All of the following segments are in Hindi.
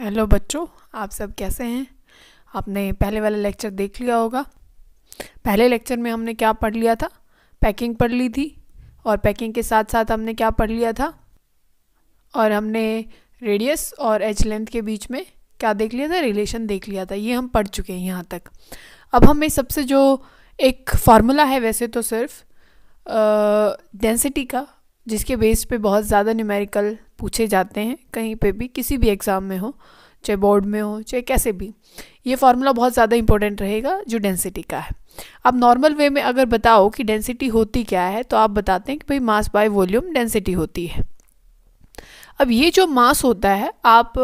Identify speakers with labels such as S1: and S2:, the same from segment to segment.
S1: हेलो बच्चों, आप सब कैसे हैं। आपने पहले वाला लेक्चर देख लिया होगा। पहले लेक्चर में हमने क्या पढ़ लिया था? पैकिंग पढ़ ली थी। और पैकिंग के साथ साथ हमने क्या पढ़ लिया था? और हमने रेडियस और एज लेंथ के बीच में क्या देख लिया था? रिलेशन देख लिया था। ये हम पढ़ चुके हैं यहाँ तक। अब हमें सबसे जो एक फार्मूला है, वैसे तो सिर्फ डेंसिटी का, जिसके बेस पे बहुत ज़्यादा न्यूमेरिकल पूछे जाते हैं कहीं पे भी, किसी भी एग्ज़ाम में हो, चाहे बोर्ड में हो चाहे कैसे भी, ये फार्मूला बहुत ज़्यादा इंपॉर्टेंट रहेगा जो डेंसिटी का है। अब नॉर्मल वे में अगर बताओ कि डेंसिटी होती क्या है, तो आप बताते हैं कि भाई मास बाय वॉल्यूम डेंसिटी होती है। अब ये जो मास होता है, आप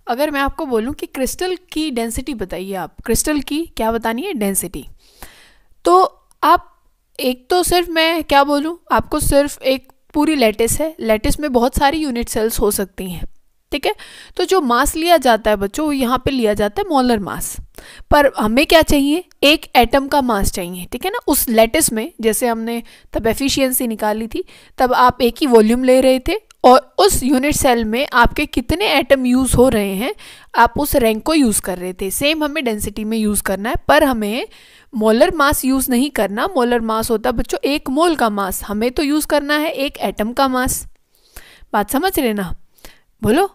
S1: अगर मैं आपको बोलूँ कि क्रिस्टल की डेंसिटी बताइए, आप क्रिस्टल की क्या बतानी है? डेंसिटी। तो आप एक तो सिर्फ मैं क्या बोलूँ आपको, सिर्फ एक पूरी लैटिस है, लैटिस में बहुत सारी यूनिट सेल्स हो सकती हैं, ठीक है। तो जो मास लिया जाता है बच्चों, यहाँ पे लिया जाता है मोलर मास। पर हमें क्या चाहिए? एक एटम का मास चाहिए, ठीक है ना। उस लैटिस में जैसे हमने तब एफिशिएंसी निकाली थी, तब आप एक ही वॉल्यूम ले रहे थे और उस यूनिट सेल में आपके कितने एटम यूज़ हो रहे हैं, आप उस रैंक को यूज़ कर रहे थे। सेम हमें डेंसिटी में यूज़ करना है, पर हमें मोलर मास यूज़ नहीं करना। मोलर मास होता है बच्चों एक मोल का मास, हमें तो यूज़ करना है एक एटम का मास। बात समझ रहे ना? बोलो।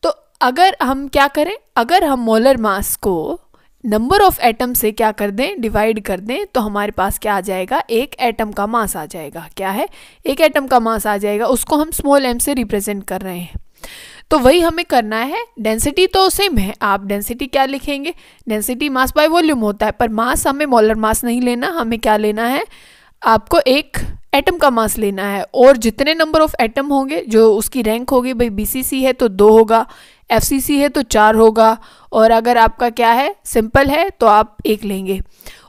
S1: तो अगर हम क्या करें, अगर हम मोलर मास को नंबर ऑफ एटम से क्या कर दें, डिवाइड कर दें, तो हमारे पास क्या आ जाएगा? एक एटम का मास आ जाएगा। क्या है? एक एटम का मास आ जाएगा। उसको हम स्मॉल एम से रिप्रेजेंट कर रहे हैं। तो वही हमें करना है। डेंसिटी तो सेम है, आप डेंसिटी क्या लिखेंगे? डेंसिटी मास बाय वॉल्यूम होता है, पर मास हमें मोलर मास नहीं लेना, हमें क्या लेना है? आपको एक एटम का मास लेना है। और जितने नंबर ऑफ एटम होंगे, जो उसकी रैंक होगी, भाई बीसीसी है तो 2 होगा, एफसीसी है तो 4 होगा, और अगर आपका क्या है, सिंपल है, तो आप 1 लेंगे।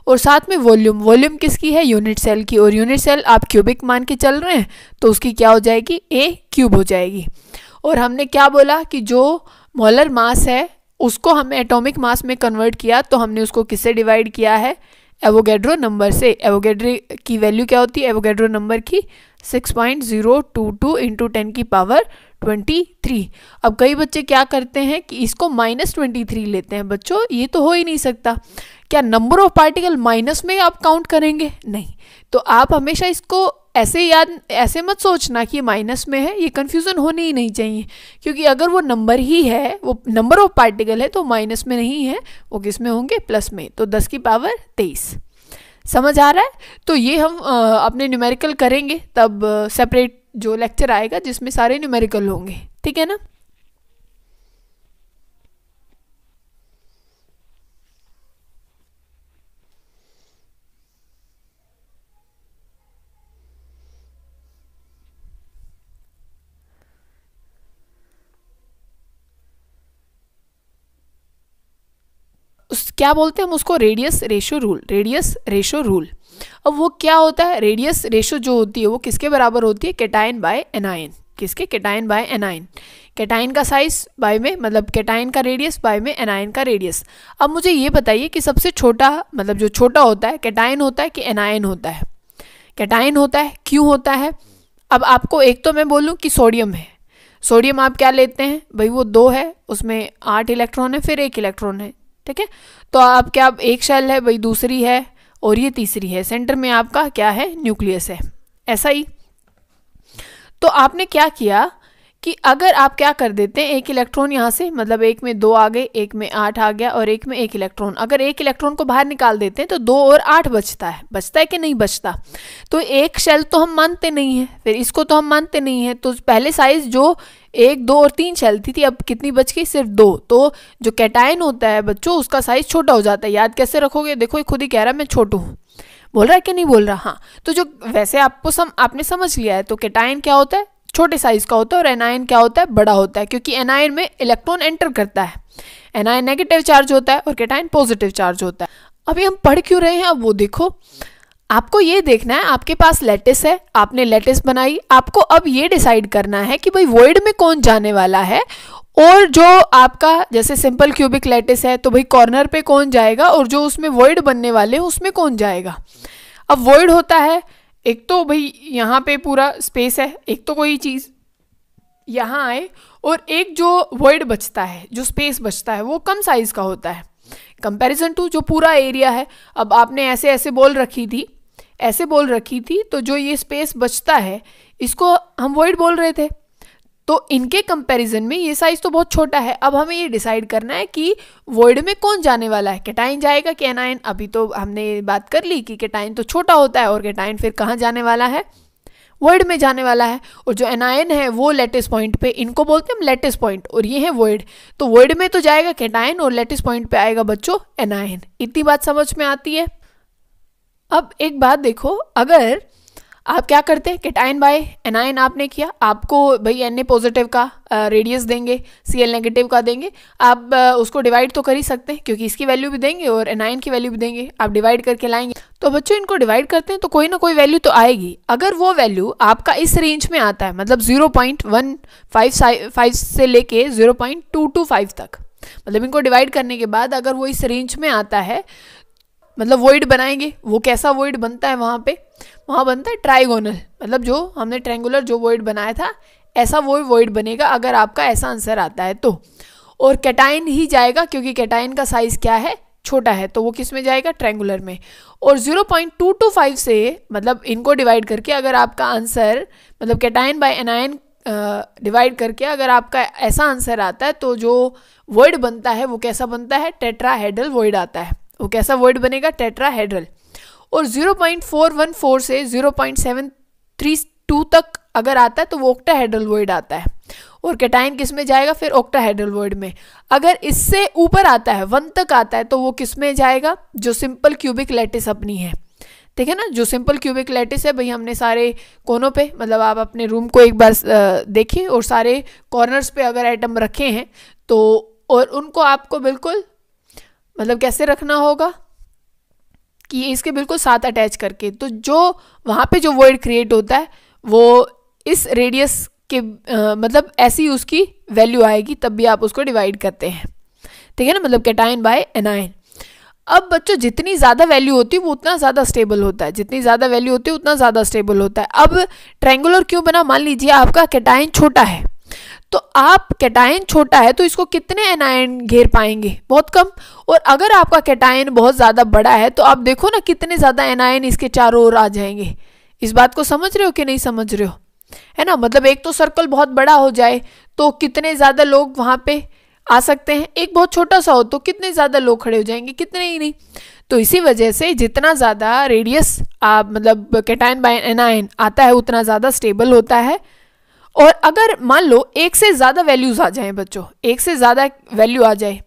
S1: और साथ में वॉल्यूम, वॉल्यूम किसकी है? यूनिट सेल की। और यूनिट सेल आप क्यूबिक मान के चल रहे हैं, तो उसकी क्या हो जाएगी? ए क्यूब हो जाएगी। और हमने क्या बोला कि जो मोलर मास है उसको हमने एटॉमिक मास में कन्वर्ट किया, तो हमने उसको किससे डिवाइड किया है? एवोगैड्रो नंबर से। एवोगैड्रो की वैल्यू क्या होती है? एवोगैड्रो नंबर की 6.022 इंटू 10 की पावर 23। अब कई बच्चे क्या करते हैं कि इसको -23 लेते हैं। बच्चों ये तो हो ही नहीं सकता। क्या नंबर ऑफ पार्टिकल माइनस में आप काउंट करेंगे? नहीं। तो आप हमेशा इसको ऐसे मत सोचना कि ये माइनस में है, ये कन्फ्यूज़न होनी ही नहीं चाहिए। क्योंकि अगर वो नंबर ही है, वो नंबर ऑफ पार्टिकल है, तो माइनस में नहीं है, वो किस में होंगे? प्लस में। तो 10 की पावर 23। समझ आ रहा है? तो ये हम अपने न्यूमेरिकल करेंगे तब सेपरेट जो लेक्चर आएगा जिसमें सारे न्यूमेरिकल होंगे, ठीक है ना। क्या बोलते हैं हम उसको? Radius ratio rule. Radius ratio rule. अब वो क्या होता है? रेडियस रेशो जो होती है वो किसके बराबर होती है? Cation by anion. किसके? Cation by anion. कैटायन का साइज बाय में, मतलब कैटायन का रेडियस बाय में एनायन का रेडियस। अब मुझे ये बताइए कि सबसे छोटा, मतलब जो छोटा होता है, कैटायन होता है कि एनायन होता है? कैटायन होता है। क्यों होता है? अब आपको एक तो मैं बोलूँ कि सोडियम है। सोडियम आप क्या लेते हैं भाई? वो 2 है, उसमें 8 इलेक्ट्रॉन है, फिर 1 इलेक्ट्रॉन है, ठीक है। तो आप क्या, एक शेल है भाई, दूसरी है और ये तीसरी है, सेंटर में आपका क्या है? न्यूक्लियस है। ऐसा ही। तो आपने क्या किया कि अगर आप क्या कर देते हैं, एक इलेक्ट्रॉन यहाँ से, मतलब एक में 2 आ गए, एक में 8 आ गया, और एक में 1 इलेक्ट्रॉन, अगर 1 इलेक्ट्रॉन को बाहर निकाल देते हैं तो 2 और 8 बचता है। बचता है कि नहीं बचता? तो एक शेल तो हम मानते नहीं है, फिर इसको तो हम मानते नहीं है। तो पहले साइज जो 1, 2 और 3 शेल थी, अब कितनी बच गई? सिर्फ 2। तो जो कैटायन होता है बच्चों, उसका साइज छोटा हो जाता है। याद कैसे रखोगे? देखो ये खुद ही कह रहा है मैं छोटू हूँ। बोल रहा है कि नहीं बोल रहा? हाँ। तो जो वैसे आपने समझ लिया है। तो कैटायन क्या होता है? छोटे साइज का होता है। और एनायन क्या होता है? बड़ा होता है, क्योंकि एनायन में इलेक्ट्रॉन एंटर करता है। एनायन नेगेटिव चार्ज होता है और कैटायन पॉजिटिव चार्ज होता है। अभी हम पढ़ क्यों रहे हैं? अब वो देखो, आपको ये देखना है, आपके पास लैटिस है, आपने लैटिस बनाई, आपको अब ये डिसाइड करना है कि भाई वॉइड में कौन जाने वाला है। और जो आपका जैसे सिंपल क्यूबिक लैटिस है, तो भाई कॉर्नर पे कौन जाएगा, और जो उसमें वॉइड बनने वाले हैं उसमें कौन जाएगा। अब वॉइड होता है, एक तो भाई यहाँ पे पूरा स्पेस है, एक तो कोई चीज़ यहाँ आए और एक जो वॉइड बचता है, जो स्पेस बचता है, वो कम साइज़ का होता है कंपैरिजन टू जो पूरा एरिया है। अब आपने ऐसे ऐसे बॉल रखी थी, ऐसे बॉल रखी थी, तो जो ये स्पेस बचता है इसको हम वॉइड बोल रहे थे। तो इनके कंपैरिजन में ये साइज़ तो बहुत छोटा है। अब हमें ये डिसाइड करना है कि वॉइड में कौन जाने वाला है, कैटाइन जाएगा कि एनायन। अभी तो हमने बात कर ली कि कैटाइन तो छोटा होता है और कैटाइन फिर कहाँ जाने वाला है, वॉइड में जाने वाला है। और जो एनायन है वो लैटिस पॉइंट पे, इनको बोलते हैं हम लैटिस पॉइंट, और ये है वॉइड। तो वॉइड में तो जाएगा कैटाइन और लैटिस पॉइंट पे आएगा बच्चों एनायन। इतनी बात समझ में आती है। अब एक बात देखो, अगर आप क्या करते हैं, कैटाइन बाय एनायन आपने किया, आपको भाई Na पॉजिटिव का रेडियस देंगे, Cl नेगेटिव का देंगे, आप उसको डिवाइड तो कर ही सकते हैं क्योंकि इसकी वैल्यू भी देंगे और एनायन की वैल्यू भी देंगे, आप डिवाइड करके लाएंगे। तो बच्चों इनको डिवाइड करते हैं तो कोई ना कोई वैल्यू तो आएगी। अगर वो वैल्यू आपका इस रेंज में आता है, मतलब 0.155 से लेके 0.225 तक, मतलब इनको डिवाइड करने के बाद अगर वो इस रेंज में आता है, मतलब वॉइड बनाएंगे। वो कैसा वॉइड बनता है वहाँ पे, वहाँ बनता है ट्राइगोनल, मतलब जो हमने ट्रायंगुलर जो वॉइड बनाया था ऐसा वो वॉइड बनेगा अगर आपका ऐसा आंसर आता है तो। और कैटाइन ही जाएगा क्योंकि कैटाइन का साइज़ क्या है, छोटा है, तो वो किस में जाएगा, ट्रायंगुलर में। और 0.225 से मतलब इनको डिवाइड करके अगर आपका आंसर, मतलब कैटाइन बाय एनायन डिवाइड करके अगर आपका ऐसा आंसर आता है तो जो वॉइड बनता है वो कैसा बनता है, टेट्राहेड्रल वॉइड आता है। वो कैसा वॉइड बनेगा, टेट्राहेड्रल। और 0.414 से 0.732 तक अगर आता है तो वो ऑक्टाहेड्रल वॉइड आता है। और कैटाइन किस में जाएगा, फिर ऑक्टाहेड्रल वॉइड में। अगर इससे ऊपर आता है, 1 तक आता है, तो वो किस में जाएगा, जो सिंपल क्यूबिक लैटिस अपनी है, ठीक है ना। जो सिंपल क्यूबिक लैटिस है भाई, हमने सारे कोनों पे, मतलब आप अपने रूम को एक बार देखिए और सारे कॉर्नर्स पे अगर आइटम रखे हैं तो, और उनको आपको बिल्कुल मतलब कैसे रखना होगा कि इसके बिल्कुल साथ अटैच करके, तो जो वहाँ पे जो वॉइड क्रिएट होता है वो इस रेडियस के मतलब ऐसी उसकी वैल्यू आएगी, तब भी आप उसको डिवाइड करते हैं, ठीक है ना, मतलब कैटाइन बाय एनायन। अब बच्चों जितनी ज़्यादा वैल्यू होती है वो उतना ज़्यादा स्टेबल होता है, जितनी ज़्यादा वैल्यू होती है उतना ज़्यादा स्टेबल होता है। अब ट्रायंगुलर क्यों बना, मान लीजिए आपका कैटाइन छोटा है, तो आप कैटाइन छोटा है तो इसको कितने एनायन घेर पाएंगे, बहुत कम। और अगर आपका कैटाइन बहुत ज़्यादा बड़ा है तो आप देखो ना कितने ज़्यादा एनायन इसके चारों ओर आ जाएंगे। इस बात को समझ रहे हो कि नहीं समझ रहे हो, है ना। मतलब एक तो सर्कल बहुत बड़ा हो जाए तो कितने ज़्यादा लोग वहाँ पे आ सकते हैं, एक बहुत छोटा सा हो तो कितने ज़्यादा लोग खड़े हो जाएंगे, कितने ही नहीं। तो इसी वजह से जितना ज़्यादा रेडियस आप मतलब कैटाइन बाय एनायन आता है उतना ज़्यादा स्टेबल होता है। और अगर मान लो एक से ज़्यादा वैल्यूज आ जाएं बच्चों, एक से ज़्यादा वैल्यू आ जाए,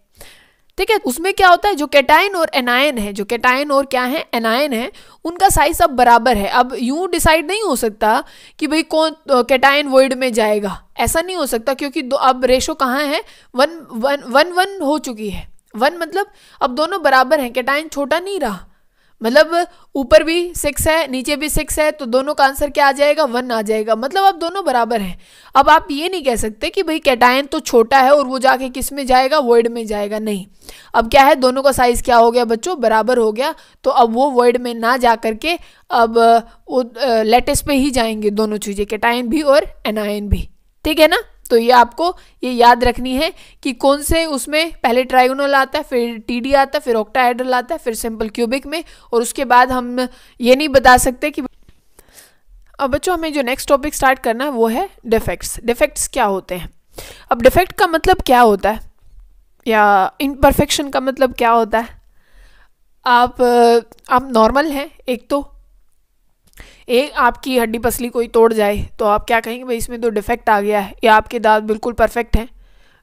S1: ठीक है, उसमें क्या होता है, जो कैटाइन और एनायन है, जो कैटाइन और क्या है, एनायन है, उनका साइज अब बराबर है। अब यूं डिसाइड नहीं हो सकता कि भाई कौन कैटाइन वॉइड में जाएगा, ऐसा नहीं हो सकता क्योंकि अब रेशो कहाँ है, 1:1 हो चुकी है। 1 मतलब अब दोनों बराबर हैं, कैटाइन छोटा नहीं रहा, मतलब ऊपर भी 6 है नीचे भी 6 है, तो दोनों का आंसर क्या आ जाएगा, 1 आ जाएगा, मतलब अब दोनों बराबर हैं। अब आप ये नहीं कह सकते कि भाई कैटाइन तो छोटा है और वो जाके किस में जाएगा, वॉइड में जाएगा, नहीं। अब क्या है, दोनों का साइज क्या हो गया बच्चों, बराबर हो गया, तो अब वो वॉइड में ना जा करके अब वो लैटिस पे ही जाएंगे दोनों चीज़ें, कैटाइन भी और एनायन भी, ठीक है ना। तो ये आपको ये याद रखनी है कि कौन से उसमें पहले ट्रायगोनल आता है, फिर टीडी आता है, फिर ऑक्टाहेड्रल आता है, फिर सिंपल क्यूबिक में, और उसके बाद हम ये नहीं बता सकते कि। अब बच्चों हमें जो नेक्स्ट टॉपिक स्टार्ट करना है वो है डिफेक्ट्स। डिफेक्ट्स क्या होते हैं। अब डिफेक्ट का मतलब क्या होता है, या इम्परफेक्शन का मतलब क्या होता है। आप नॉर्मल हैं, एक आपकी हड्डी पसली कोई तोड़ जाए तो आप क्या कहेंगे, भाई इसमें तो डिफेक्ट आ गया है, या आपके दांत बिल्कुल परफेक्ट हैं,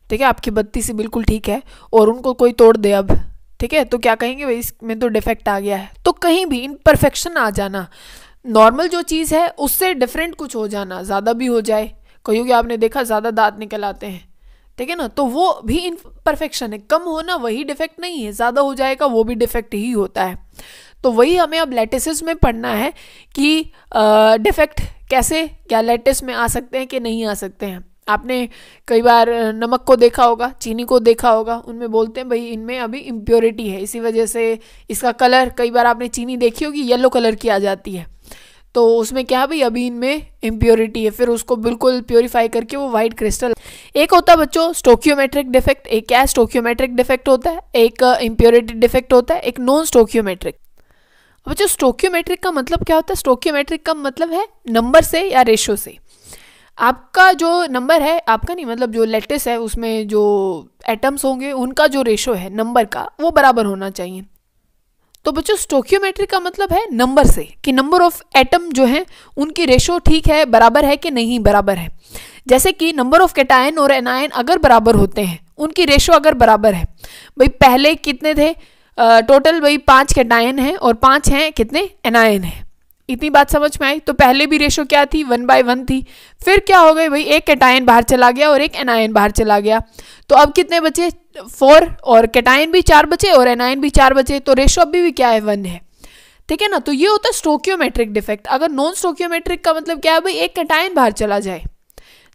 S1: ठीक है, आपकी बत्ती से बिल्कुल ठीक है, और उनको कोई तोड़ दे अब, ठीक है, तो क्या कहेंगे, भाई इसमें तो डिफेक्ट आ गया है। तो कहीं भी इम्परफेक्शन आ जाना, नॉर्मल जो चीज़ है उससे डिफरेंट कुछ हो जाना, ज़्यादा भी हो जाए, कहीं आपने देखा ज़्यादा दांत निकल आते हैं, ठीक है ना, तो वो भी इम्परफेक्शन है। कम होना वही डिफेक्ट नहीं है, ज़्यादा हो जाएगा वो भी डिफेक्ट ही होता है। तो वही हमें अब लैटिसेस में पढ़ना है कि डिफेक्ट कैसे, क्या लैटिस में आ सकते हैं कि नहीं आ सकते हैं। आपने कई बार नमक को देखा होगा, चीनी को देखा होगा, उनमें बोलते हैं भाई इनमें अभी इम्प्योरिटी है, इसी वजह से इसका कलर, कई बार आपने चीनी देखी होगी येलो कलर की आ जाती है, तो उसमें क्या है भाई, अभी इनमें इम्प्योरिटी है, फिर उसको बिल्कुल प्योरीफाई करके वो वाइट क्रिस्टल। एक होता है बच्चों स्टोकियोमेट्रिक डिफेक्ट, एक क्या स्टोकियोमेट्रिक डिफेक्ट होता है, एक इम्प्योरिटी डिफेक्ट होता है, एक नॉन स्टोकियोमेट्रिक। बच्चों स्टोकियोमेट्रिक का मतलब क्या होता है? स्टोकियोमेट्रिक का मतलब है नंबर से या रेशो से। आपका जो नंबर है, आपका नहीं मतलब जो लैटिस है उसमें जो एटम्स होंगे उनका जो रेशो है नंबर का वो बराबर होना चाहिए। तो बच्चों स्टोकियोमेट्री का मतलब है नंबर से, कि नंबर ऑफ एटम जो है उनकी रेशो ठीक है, बराबर है कि नहीं बराबर है। जैसे कि नंबर ऑफ कैटायन और एनायन अगर बराबर होते हैं, उनकी रेशो अगर बराबर है, भाई पहले कितने थे टोटल, भाई 5 कैटायन हैं और 5 हैं कितने एनायन हैं। इतनी बात समझ में आई? तो पहले भी रेशो क्या थी, 1/1 थी। फिर क्या हो गई भाई, एक कैटायन बाहर चला गया और एक एनायन बाहर चला गया, तो अब कितने बचे, 4, और कैटायन भी 4 बचे और एनायन भी 4 बचे, तो रेशो अभी भी क्या है, 1 है। ठीक है ना। तो ये होता है स्टोकियोमेट्रिक डिफेक्ट। अगर नॉन स्टोकियोमेट्रिक का मतलब क्या है भाई, एक कैटायन बाहर चला जाए,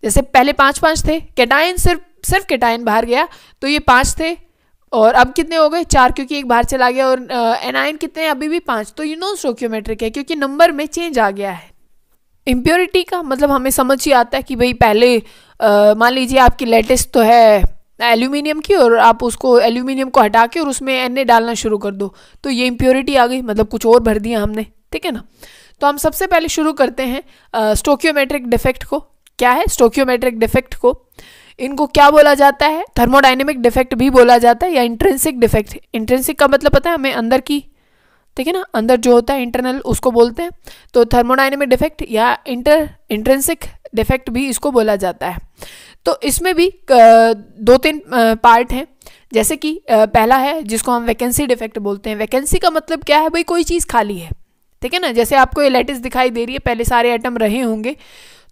S1: जैसे पहले 5-5 थे, कैटायन सिर्फ कैटायन बाहर गया तो ये 5 थे, और अब कितने हो गए, 4, क्योंकि एक बाहर चला गया, और एनायन कितने हैं, अभी भी 5। तो ये नॉन स्टोकियोमेट्रिक है क्योंकि नंबर में चेंज आ गया है। इम्प्योरिटी का मतलब हमें समझ ही आता है कि भाई पहले मान लीजिए आपकी लेटेस्ट तो है एल्यूमिनियम की, और आप उसको एल्यूमिनियम को हटा के और उसमें Na डालना शुरू कर दो, तो ये इम्प्योरिटी आ गई, मतलब कुछ और भर दिया हमने। ठीक है ना। तो हम सबसे पहले शुरू करते हैं स्टोकियोमेट्रिक डिफेक्ट को। क्या है स्टोकियोमेट्रिक डिफेक्ट को? इनको क्या बोला जाता है, थर्मोडाइनेमिक डिफेक्ट भी बोला जाता है, या इंट्रिंसिक डिफेक्ट। इंट्रिंसिक का मतलब पता है हमें, अंदर की, ठीक है ना, अंदर जो होता है इंटरनल, उसको बोलते हैं। तो थर्मोडाइनेमिक डिफेक्ट या इंट्रिंसिक डिफेक्ट भी इसको बोला जाता है। तो इसमें भी 2-3 पार्ट हैं। जैसे कि पहला है जिसको हम वैकेंसी डिफेक्ट बोलते हैं। वैकेंसी का मतलब क्या है भाई, कोई चीज़ खाली है। ठीक है ना। जैसे आपको ये लैटिस दिखाई दे रही है, पहले सारे एटम रहे होंगे,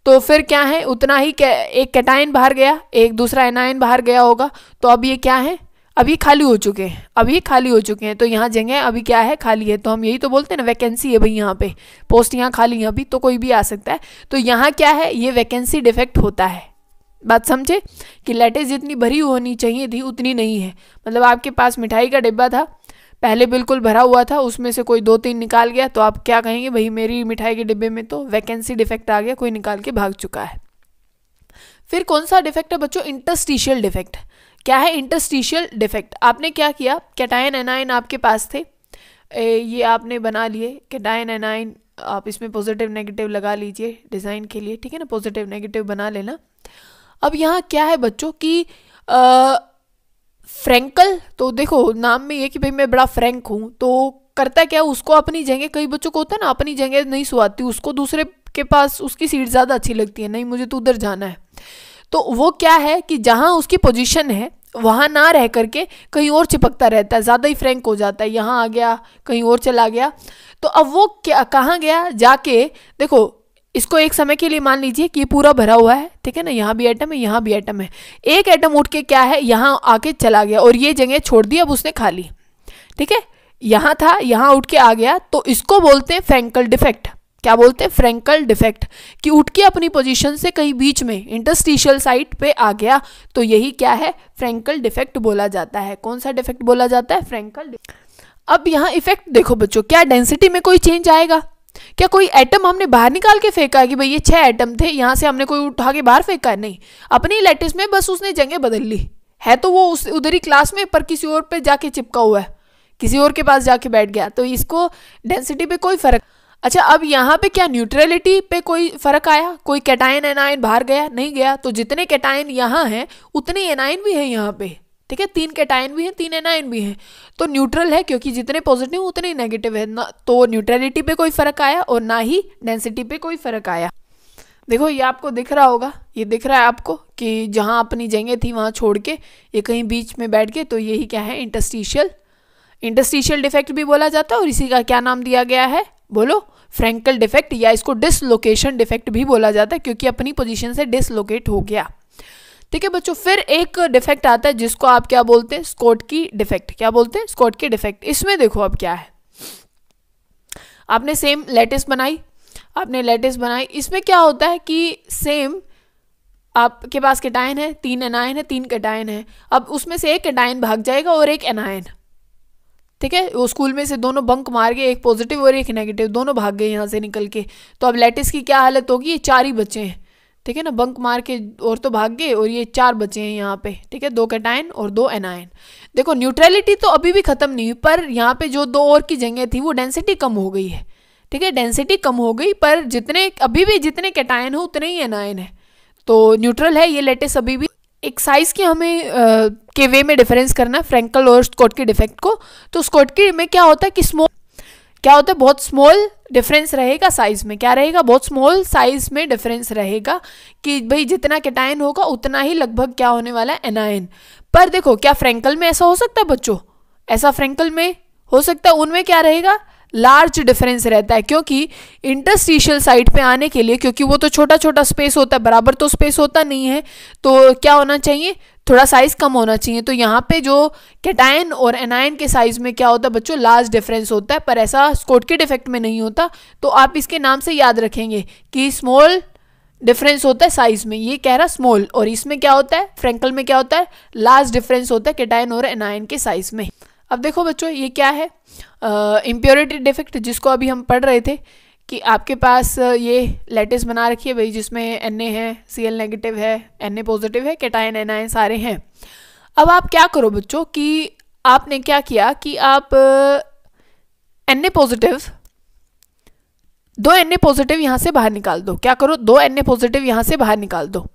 S1: तो फिर क्या है, उतना ही एक कैटायन बाहर गया, एक दूसरा एनायन बाहर गया होगा, तो अब ये क्या है, अब ये खाली हो चुके हैं, अब ये खाली हो चुके हैं, तो यहाँ जगह अभी क्या है, खाली है। तो हम यही तो बोलते हैं ना, वैकेंसी है भाई, यहाँ पे पोस्ट यहाँ खाली है, अभी तो कोई भी आ सकता है। तो यहाँ क्या है, ये वैकेंसी डिफेक्ट होता है। बात समझे कि लैटिस जितनी भरी होनी चाहिए थी उतनी नहीं है। मतलब आपके पास मिठाई का डिब्बा था, पहले बिल्कुल भरा हुआ था, उसमें से कोई 2-3 निकाल गया, तो आप क्या कहेंगे, भाई मेरी मिठाई के डिब्बे में तो वैकेंसी डिफेक्ट आ गया, कोई निकाल के भाग चुका है। फिर कौन सा डिफेक्ट है बच्चों, इंटरस्टिशियल डिफेक्ट। क्या है इंटरस्टिशियल डिफेक्ट? आपने क्या किया, कैटायन एनायन आपके पास थे, ये आपने बना लिए कैटायन एनायन, आप इसमें पॉजिटिव नेगेटिव लगा लीजिए डिज़ाइन के लिए, ठीक है ना, पॉजिटिव नेगेटिव बना लेना। अब यहाँ क्या है बच्चों कि फ्रैंकल, तो देखो नाम में ये कि भाई मैं बड़ा फ्रैंक हूँ, तो करता क्या, उसको अपनी जगह, कई बच्चों को होता है ना अपनी जगह नहीं सुहाती, उसको दूसरे के पास उसकी सीट ज़्यादा अच्छी लगती है, नहीं मुझे तो उधर जाना है। तो वो क्या है कि जहाँ उसकी पोजीशन है वहाँ ना रह करके कहीं और चिपकता रहता है, ज़्यादा ही फ्रैंक हो जाता है, यहाँ आ गया कहीं और चला गया। तो अब वो क्या कहाँ गया जाके, देखो इसको एक समय के लिए मान लीजिए कि ये पूरा भरा हुआ है, ठीक है ना, यहाँ भी एटम है, यहाँ भी एटम है, एक एटम उठ के क्या है यहाँ आके चला गया और ये जगह छोड़ दी, अब उसने खा ली। ठीक है, यहाँ था, यहाँ उठ के आ गया, तो इसको बोलते हैं फ्रैंकल डिफेक्ट। क्या बोलते हैं, फ्रैंकल डिफेक्ट, कि उठ के अपनी पोजीशन से कहीं बीच में इंटरस्टिशियल साइट पे आ गया, तो यही क्या है, फ्रैंकल डिफेक्ट बोला जाता है। कौन सा डिफेक्ट बोला जाता है, फ्रैंकल डिफेक्ट। अब यहाँ इफेक्ट देखो बच्चों, क्या डेंसिटी में कोई चेंज आएगा, क्या कोई एटम हमने बाहर निकाल के फेंका है कि भाई ये 6 एटम थे, यहाँ से हमने कोई उठा के बाहर फेंका है, नहीं, अपनी लैटिस में बस उसने जगह बदल ली है, तो वो उस उधर ही क्लास में पर किसी और पे जाके चिपका हुआ है, किसी और के पास जाके बैठ गया, तो इसको डेंसिटी पे कोई फर्क। अच्छा, अब यहाँ पे क्या न्यूट्रलिटी पे कोई फर्क आया, कोई कैटायन एनायन बाहर गया, नहीं गया, तो जितने कैटायन यहाँ हैं उतने एनायन भी हैं यहाँ पे, ठीक है, 3 कैटायन भी हैं, 3 एनायन भी हैं, तो न्यूट्रल है, क्योंकि जितने पॉजिटिव उतने ही नेगेटिव है ना, तो न्यूट्रलिटी पे कोई फर्क आया और ना ही डेंसिटी पे कोई फर्क आया। देखो ये आपको दिख रहा होगा, ये दिख रहा है आपको कि जहाँ अपनी जगह थी वहाँ छोड़ के ये कहीं बीच में बैठ गए, तो यही क्या है, इंटरस्टिशियल डिफेक्ट भी बोला जाता है, और इसी का क्या नाम दिया गया है, बोलो, फ्रैंकल डिफेक्ट, या इसको डिसलोकेशन डिफेक्ट भी बोला जाता है, क्योंकि अपनी पोजीशन से डिसलोकेट हो गया। ठीक है बच्चों, फिर एक डिफेक्ट आता है जिसको आप क्या बोलते हैं, स्कोटकी डिफेक्ट। क्या बोलते हैं, स्कोटकी डिफेक्ट। इसमें देखो अब क्या है, आपने सेम लैटिस बनाई, इसमें क्या होता है कि सेम आपके पास कैटायन है, 3 एनायन है, 3 कैटायन है, अब उसमें से एक कैटायन भाग जाएगा और एक एनायन, ठीक है, वो स्कूल में से दोनों बंक मार के, एक पॉजिटिव और एक नेगेटिव, दोनों भाग गए यहाँ से निकल के। तो अब लैटिस की क्या हालत होगी, ये 4 ही बचे हैं, ठीक है ना, बंक मार के और तो भाग गए और ये 4 बचे हैं यहाँ पे, ठीक है, 2 कैटायन और 2 एनायन। देखो न्यूट्रलिटी तो अभी भी खत्म नहीं हुई, पर यहाँ पे जो 2 और की जगह थी वो डेंसिटी कम हो गई है, ठीक है, डेंसिटी कम हो गई, पर जितने अभी भी जितने कैटायन हो उतने ही एनायन है, तो न्यूट्रल है ये लैटिस अभी भी। एक साइज की हमें के वे में डिफरेंस करना है फ्रैंकल और स्कोटकी डिफेक्ट को। तो स्कोटकी में क्या होता है कि क्या होता है, बहुत स्मॉल डिफरेंस रहेगा साइज में, क्या रहेगा, बहुत स्मॉल साइज में डिफरेंस रहेगा कि भाई जितना कैटायन होगा उतना ही लगभग क्या होने वाला है, एनायन। पर देखो क्या फ्रैंकल में ऐसा हो सकता है बच्चों, ऐसा फ्रैंकल में हो सकता है, उनमें क्या रहेगा, लार्ज डिफरेंस रहता है, क्योंकि इंटरस्टिशियल साइट पे आने के लिए, क्योंकि वो तो छोटा छोटा स्पेस होता है, बराबर तो स्पेस होता नहीं है, तो क्या होना चाहिए, थोड़ा साइज कम होना चाहिए। तो यहाँ पे जो कैटायन और एनायन के साइज में क्या होता है बच्चों, लार्ज डिफरेंस होता है, पर ऐसा स्कोटकी डिफेक्ट में नहीं होता। तो आप इसके नाम से याद रखेंगे कि स्मॉल डिफरेंस होता है साइज में, ये कह रहा स्मॉल, और इसमें क्या होता है, फ्रैंकल में क्या होता है, लार्ज डिफरेंस होता है कैटायन और एनायन के साइज में। अब देखो बच्चों ये क्या है, इम्प्योरिटी डिफेक्ट, जिसको अभी हम पढ़ रहे थे कि आपके पास ये लैटिस बना रखी है भाई, जिसमें Na है, Cl नेगेटिव है, Na पॉजिटिव है, कैटायन एनायन सारे हैं। अब आप क्या करो बच्चों कि आपने क्या किया कि आप Na पॉजिटिव, 2 Na पॉजिटिव यहाँ से बाहर निकाल दो, क्या करो, 2 Na पॉजिटिव यहाँ से बाहर निकाल दो,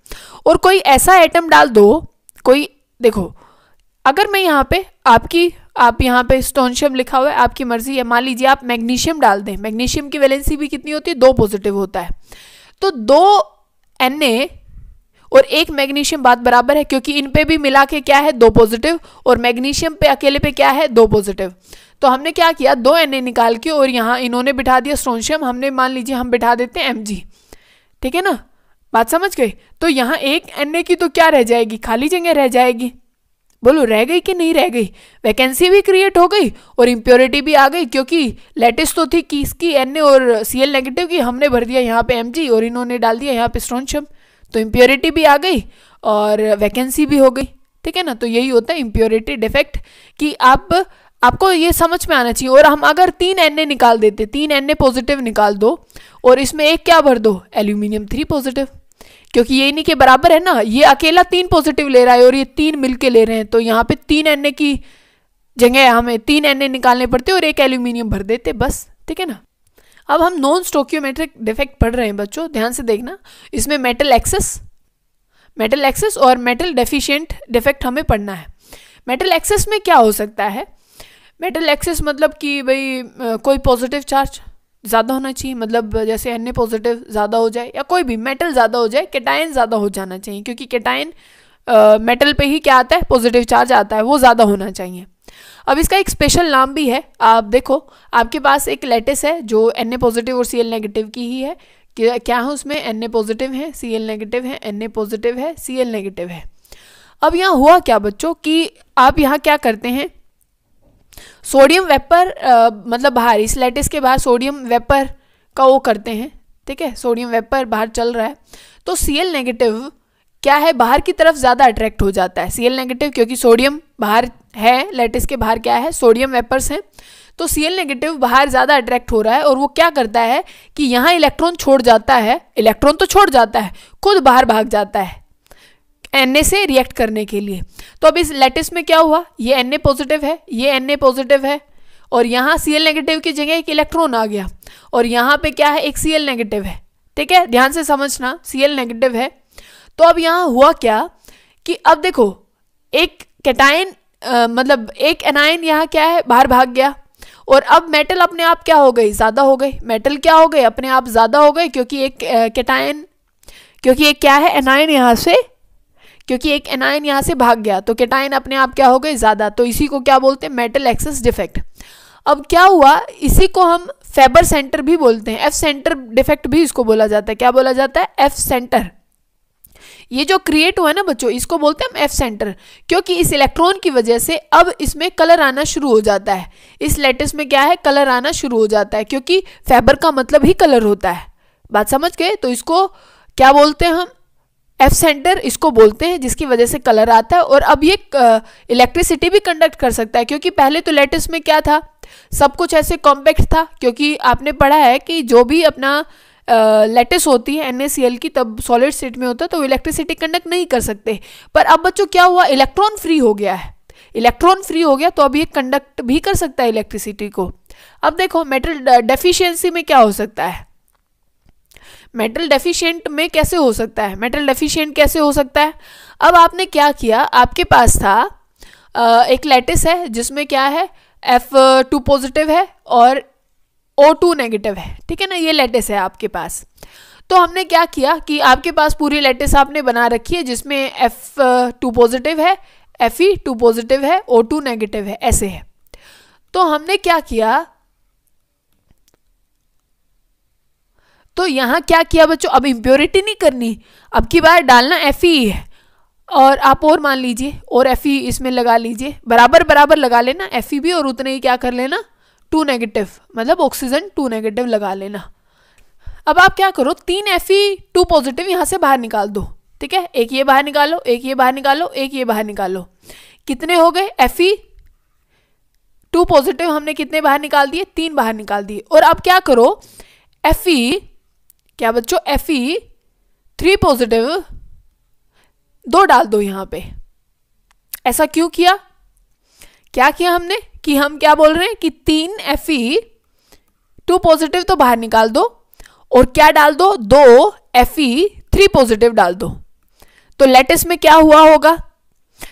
S1: और कोई ऐसा एटम डाल दो, कोई, देखो अगर मैं यहाँ पे आप यहाँ पे स्टोनशियम लिखा हुआ है, आपकी मर्जी है, मान लीजिए आप मैग्नीशियम डाल दें, मैग्नीशियम की वैलेंसी भी कितनी होती है, 2 पॉजिटिव होता है, तो 2 Na और 1 मैग्नीशियम बात बराबर है, क्योंकि इन पे भी मिला के क्या है, 2 पॉजिटिव, और मैग्नीशियम पे अकेले पे क्या है, 2 पॉजिटिव। तो हमने क्या किया, 2 Na निकाल के और यहाँ इन्होंने बिठा दिया स्टोनशियम, हमने मान लीजिए हम बिठा देते हैं Mg, ठीक है ना, बात समझ गए। तो यहाँ 1 Na की तो क्या रह जाएगी, खाली जगह रह जाएगी, बोलो रह गई कि नहीं रह गई, वैकेंसी भी क्रिएट हो गई और इम्प्योरिटी भी आ गई, क्योंकि लैटिस तो थी कि इसकी Na और Cl नेगेटिव की, हमने भर दिया यहाँ पे Mg और इन्होंने डाल दिया यहाँ पे स्टोनशियम, तो इम्प्योरिटी भी आ गई और वैकेंसी भी हो गई, ठीक है ना। तो यही होता है इम्प्योरिटी डिफेक्ट कि आपको ये समझ में आना चाहिए। और हम अगर 3 Na निकाल देते, 3 Na पॉजिटिव निकाल दो और इसमें एक क्या भर दो, एल्यूमिनियम 3 पॉजिटिव, क्योंकि ये इन्हीं के बराबर है ना, ये अकेला 3 पॉजिटिव ले रहा है और ये 3 मिलके ले रहे हैं, तो यहाँ पे 3 Na की जगह हमें 3 Na निकालने पड़ते और एक एल्यूमिनियम भर देते, बस, ठीक है ना। अब हम नॉन स्टोकियोमेट्रिक डिफेक्ट पढ़ रहे हैं बच्चों, ध्यान से देखना, इसमें मेटल एक्सेस और मेटल डेफिशिएंट डिफेक्ट हमें पढ़ना है। मेटल एक्सेस में क्या हो सकता है, मेटल एक्सेस मतलब कि भाई कोई पॉजिटिव चार्ज ज़्यादा होना चाहिए, मतलब जैसे Na पॉजिटिव ज़्यादा हो जाए या कोई भी मेटल ज़्यादा हो जाए, कैटायन ज़्यादा हो जाना चाहिए, क्योंकि कैटायन मेटल पे ही क्या आता है, पॉजिटिव चार्ज आता है, वो ज़्यादा होना चाहिए। अब इसका एक स्पेशल नाम भी है, आप देखो आपके पास एक लैटिस है जो Na पॉजिटिव और Cl नेगेटिव की ही है, क्या है उसमें, Na पॉजिटिव है, Cl नेगेटिव है, Na पॉजिटिव है, Cl नेगेटिव है। अब यहाँ हुआ क्या बच्चों कि आप यहाँ क्या करते हैं, सोडियम वेपर मतलब बाहर, इस लैटिस के बाहर सोडियम वेपर का वो करते हैं, ठीक है, सोडियम वेपर बाहर चल रहा है, तो Cl नेगेटिव क्या है, बाहर की तरफ ज़्यादा अट्रैक्ट हो जाता है, Cl नेगेटिव, क्योंकि सोडियम बाहर है, लैटिस के बाहर क्या है, सोडियम वेपर्स हैं, तो Cl नेगेटिव बाहर ज़्यादा अट्रैक्ट हो रहा है और वो क्या करता है कि यहाँ इलेक्ट्रॉन छोड़ जाता है, इलेक्ट्रॉन तो छोड़ जाता है, खुद बाहर भाग जाता है Na से रिएक्ट करने के लिए। तो अब इस लैटिस में क्या हुआ, ये Na पॉजिटिव है, ये Na पॉजिटिव है, और यहाँ Cl नेगेटिव की जगह एक इलेक्ट्रॉन आ गया, और यहाँ पे क्या है, एक Cl नेगेटिव है, ठीक है, ध्यान से समझना, Cl नेगेटिव है। तो अब यहाँ हुआ क्या कि अब देखो एक कैटायन मतलब एक एनायन यहाँ क्या है, बाहर भाग गया, और अब मेटल अपने आप क्या हो गई, ज़्यादा हो गई, मेटल क्या हो गए, अपने आप ज़्यादा हो गए, क्योंकि एक कैटायन, क्योंकि एक क्या है, एनायन यहाँ से, क्योंकि एक एनायन यहाँ से भाग गया, तो कैटायन अपने आप क्या हो गए, ज़्यादा, तो इसी को क्या बोलते हैं, मेटल एक्सेस डिफेक्ट। अब क्या हुआ, इसी को हम फेबर सेंटर भी बोलते हैं, एफ सेंटर डिफेक्ट भी इसको बोला जाता है, क्या बोला जाता है, एफ सेंटर। ये जो क्रिएट हुआ है ना बच्चों, इसको बोलते हैं हम एफ सेंटर, क्योंकि इस इलेक्ट्रॉन की वजह से अब इसमें कलर आना शुरू हो जाता है, इस लैटिस में क्या है, कलर आना शुरू हो जाता है, क्योंकि फेबर का मतलब ही कलर होता है, बात समझ गए। तो इसको क्या बोलते हैं हम, एफ सेंटर इसको बोलते हैं, जिसकी वजह से कलर आता है। और अब ये इलेक्ट्रिसिटी भी कंडक्ट कर सकता है, क्योंकि पहले तो लैटिस में क्या था, सब कुछ ऐसे कॉम्पैक्ट था। क्योंकि आपने पढ़ा है कि जो भी अपना लैटिस होती है NaCl की, तब सॉलिड स्टेट में होता है, तो वो इलेक्ट्रिसिटी कंडक्ट नहीं कर सकते। पर अब बच्चों क्या हुआ, इलेक्ट्रॉन फ्री हो गया है, इलेक्ट्रॉन फ्री हो गया, तो अब ये कंडक्ट भी कर सकता है इलेक्ट्रिसिटी को। अब देखो मेटल डेफिशिएंसी में क्या हो सकता है, मेटल डेफिशिएंट में कैसे हो सकता है, मेटल डेफिशिएंट कैसे हो सकता है। अब आपने क्या किया, आपके पास था एक लैटिस है जिसमें क्या है, F2 पॉजिटिव है और O2 नेगेटिव है, ठीक है ना, ये लैटिस है आपके पास। तो हमने क्या किया कि आपके पास पूरी लैटिस आपने बना रखी है जिसमें F2 पॉजिटिव है, Fe2 पॉजिटिव है, O2 नेगेटिव है, ऐसे है। तो हमने क्या किया, तो यहाँ क्या किया बच्चों, अब इम्प्योरिटी नहीं करनी, अब की बार डालना Fe है, और आप और मान लीजिए और Fe इसमें लगा लीजिए, बराबर बराबर लगा लेना Fe भी, और उतने ही क्या कर लेना 2 नेगेटिव, मतलब ऑक्सीजन 2 नेगेटिव लगा लेना। अब आप क्या करो, 3 Fe2 पॉजिटिव यहाँ से बाहर निकाल दो, ठीक है, एक ये बाहर निकालो, एक ये बाहर निकालो, एक ये बाहर निकालो, कितने हो गए, Fe2 पॉजिटिव हमने कितने बाहर निकाल दिए, 3 बाहर निकाल दिए। और अब क्या करो, Fe क्या बच्चों, Fe3 पॉजिटिव 2 डाल दो यहाँ पे। ऐसा क्यों किया, क्या किया हमने कि हम क्या बोल रहे हैं कि 3 Fe2 पॉजिटिव तो बाहर निकाल दो, और क्या डाल दो, 2 Fe3 पॉजिटिव डाल दो। तो लैटिस में क्या हुआ होगा,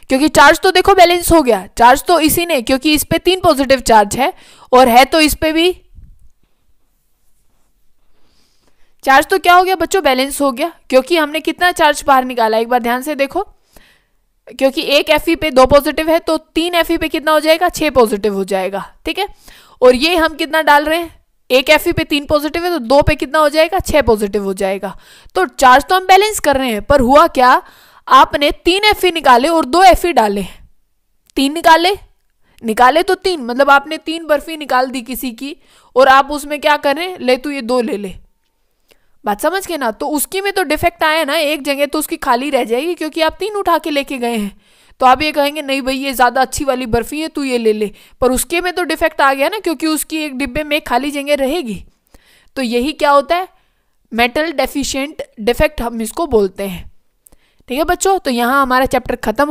S1: क्योंकि चार्ज तो देखो बैलेंस हो गया, चार्ज तो इसी ने, क्योंकि इस पे 3 पॉजिटिव चार्ज है और है तो इस पे भी चार्ज, तो क्या हो गया बच्चों, बैलेंस हो गया। क्योंकि हमने कितना चार्ज बाहर निकाला, एक बार ध्यान से देखो, क्योंकि एक Fe पे 2 पॉजिटिव है, तो 3 Fe पे कितना हो जाएगा, 6 पॉजिटिव हो जाएगा, ठीक है। और ये हम कितना डाल रहे हैं, एक Fe पे 3 पॉजिटिव है, तो 2 पे कितना हो जाएगा, 6 पॉजिटिव हो जाएगा। तो चार्ज तो हम बैलेंस कर रहे हैं, पर हुआ क्या, आपने 3 Fe निकाले और 2 Fe डाले, 3 निकाले तो 3, मतलब आपने 3 बर्फी निकाल दी किसी की, और आप उसमें क्या कर रहे हैं, ले तू ये 2 ले ले, बात समझ के ना। तो उसकी में तो डिफेक्ट आया ना, एक जगह तो उसकी खाली रह जाएगी, क्योंकि आप 3 उठा के लेके गए हैं, तो आप ये कहेंगे नहीं भाई ये ज़्यादा अच्छी वाली बर्फ़ी है, तू ये ले ले, पर उसके में तो डिफेक्ट आ गया ना, क्योंकि उसकी एक डिब्बे में खाली जगह रहेगी। तो यही क्या होता है, मेटल डेफिशिएंट डिफेक्ट हम इसको बोलते हैं, ठीक है बच्चों। तो यहाँ हमारा चैप्टर खत्म हो